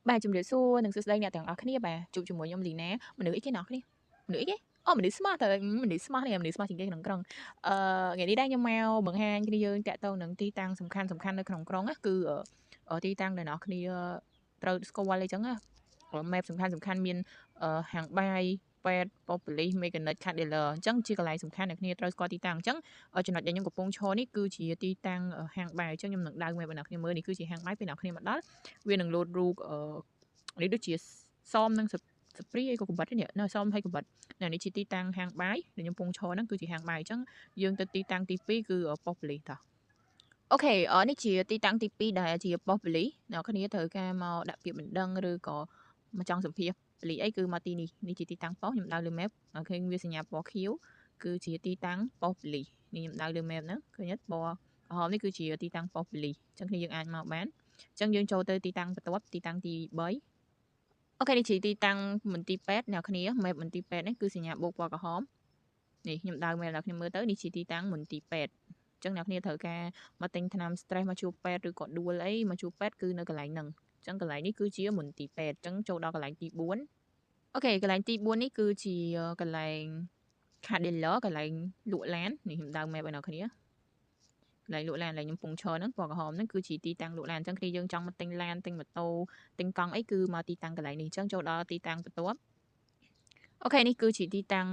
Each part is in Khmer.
Bàជំរាបសួរនិងសួស្តីអ្នកទាំងអស់គ្នាបាទជួបជាមួយខ្ញុំលីណាមនុស្សអីគេអ្នកគ្នាមនុស្សអីគេអូមនុស្ស smart តែមនុស្ស smart នេះមនុស្ស smart ជាងគេក្នុងក្រុងថ្ងៃនេះដែរខ្ញុំមកបង្ហាញគ្នាយើងតាក់ទងនឹងទីតាំងសំខាន់នៅក្នុងក្រុងណាគឺទីតាំងដែលអ្នកគ្នាត្រូវស្គាល់អីចឹងណា map សំខាន់មានហាងបាយពេទ្យប៉ូប៉ូលីសមេកានិកខាត់ដេល័រអញ្ចឹងជាកន្លែងសំខាន់ដែលគ្នាត្រូវស្គាល់ទីតាំងអញ្ចឹងចំណុចដែលខ្ញុំកំពុងឈរនេះគឺជាទីតាំងហាងបាយអញ្ចឹងខ្ញុំនឹងដើរ map ឲ្យអ្នកគ្នាមើលនេះគឺជាហាងបាយពេលអ្នកគ្នាមកដល់វានឹងលោតរូបនេះដូចជាសមនឹងសព្រីអីក៏កបិតនេះនៅសមហើយកបិតនេះជាទីតាំងហាងបាយដែលខ្ញុំកំពុងឈរហ្នឹងគឺជាហាងបាយអញ្ចឹងយើងទៅទីតាំងទី2គឺប៉ុស្តិ៍ប៉ូលីសតោះអូខេនេះជាទីតាំងទី2ដែលជាប៉ុស្តិ៍ប៉ូលីសអ្នកគ្នាត្រូវការមកដាក់ពាក្យបណ្ដឹងឬក៏មកចង់សម្ភាសប៉ូលីសអីគឺមកទីនេះជាទីតាំងប៉ុស្តិ៍ខ្ញុំដើរលើ map ឃើញវាសញ្ញាពណ៌ខៀវគឺជាទីតាំងប៉ុស្តិ៍ប៉ូលីសនេះខ្ញុំដើរលើ map ហ្នឹងឃើញទេពណ៌ក្រហមនេះគឺជាទីតាំងប៉ុស្តិ៍ប៉ូលីសអញ្ចឹងគ្នាយើងអាចមកបានអញ្ចឹងយើងចូលទៅទីតាំងបន្ទាប់ទីតាំងទី3អូខេនេះជាទីតាំងមន្ទីរពេទ្យអ្នកគ្នា map មន្ទីរពេទ្យនេះគឺសញ្ញាបូកពណ៌ក្រហមនេះខ្ញុំដើរ map អ្នកគ្នាមើលទៅនេះជាទីតាំងមន្ទីរពេទ្យអញ្ចឹងអ្នកគ្នាត្រូវការមកទិញថ្នាំ stress មកជួបពេទ្យឬក៏ដួលអីមកជួបពេទ្យគឺនៅកន្លែងហ្នឹងអញ្ចឹងកន្លែងនេះគឺជាមន្ទីរពេទ្យអញ្ចឹងចូលដល់កន្លែងទី4អូខេកន្លែងទី4នេះគឺជាកន្លែង ខាត់ដេល័រកន្លែងលក់ឡាននេះខ្ញុំដើរ map ឲ្យអ្នកគ្នាកន្លែងលក់ឡានកន្លែងខ្ញុំពងឈរហ្នឹងពណ៌ក្រហមហ្នឹងគឺជាទីតាំងលក់ឡានអញ្ចឹងគ្នាយើងចង់មកទិញឡានទិញម៉ូតូទិញកង់អីគឺមកទីតាំងកន្លែងនេះអញ្ចឹងចូលដល់ទីតាំងបន្ទាប់អូខេនេះគឺជាទីតាំង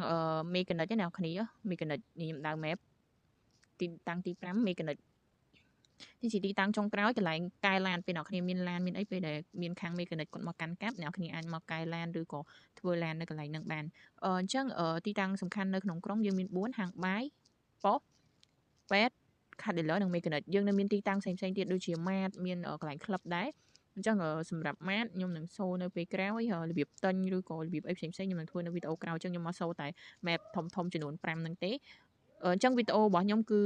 មេកានិកណាអ្នកគ្នាមេកានិកនេះខ្ញុំដើរ map ទីតាំងទី5មេកានិកនេះជាទីតាំងចុងក្រោយកន្លែងកែឡានពេលអ្នកគ្នាមានឡានមានអីពេលដែលមានខាងមេកានិកគាត់មកកាន់កាប់អ្នកគ្នាអាចមកកែឡានឬក៏ធ្វើឡាននៅកន្លែងហ្នឹងបានអញ្ចឹងទីតាំងសំខាន់នៅក្នុងក្រុងយើងមាន4ហាងបាយប៉ុស្តិ៍ពេទ្យខាត់ដេល័រនិងមេកានិកយើងនៅមានទីតាំងផ្សេងទៀតដូចជាម៉ាតមានកន្លែងក្លឹបដែរអញ្ចឹងសម្រាប់ម៉ាតខ្ញុំនឹងសូនៅពេលក្រោយរបៀបទិញឬក៏របៀបអីផ្សេងខ្ញុំនឹងធ្វើនៅវីដេអូក្រោយអញ្ចឹងខ្ញុំមកសូតែ map ធំចំនួន5ហ្នឹងទេអញ្ចឹងវីដេអូរបស់ខ្ញុំគឺ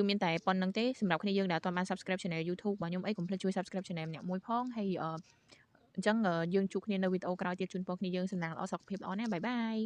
មានតែប៉ុណ្្នឹងទេសម្រាប់គ្នាយើងដែលអត់បាន subscribe channel YouTube របស់ខ្ញុំអីកុំភ្លេចជួយ subscribe channel ម្នាក់មួយផងហើយអញ្ចឹងយើងជួបគ្នានៅវីដេអូក្រោយទៀតជូនពរគ្នាយើងសំណាងល្អសុខភាពល្អណាបាយបាយ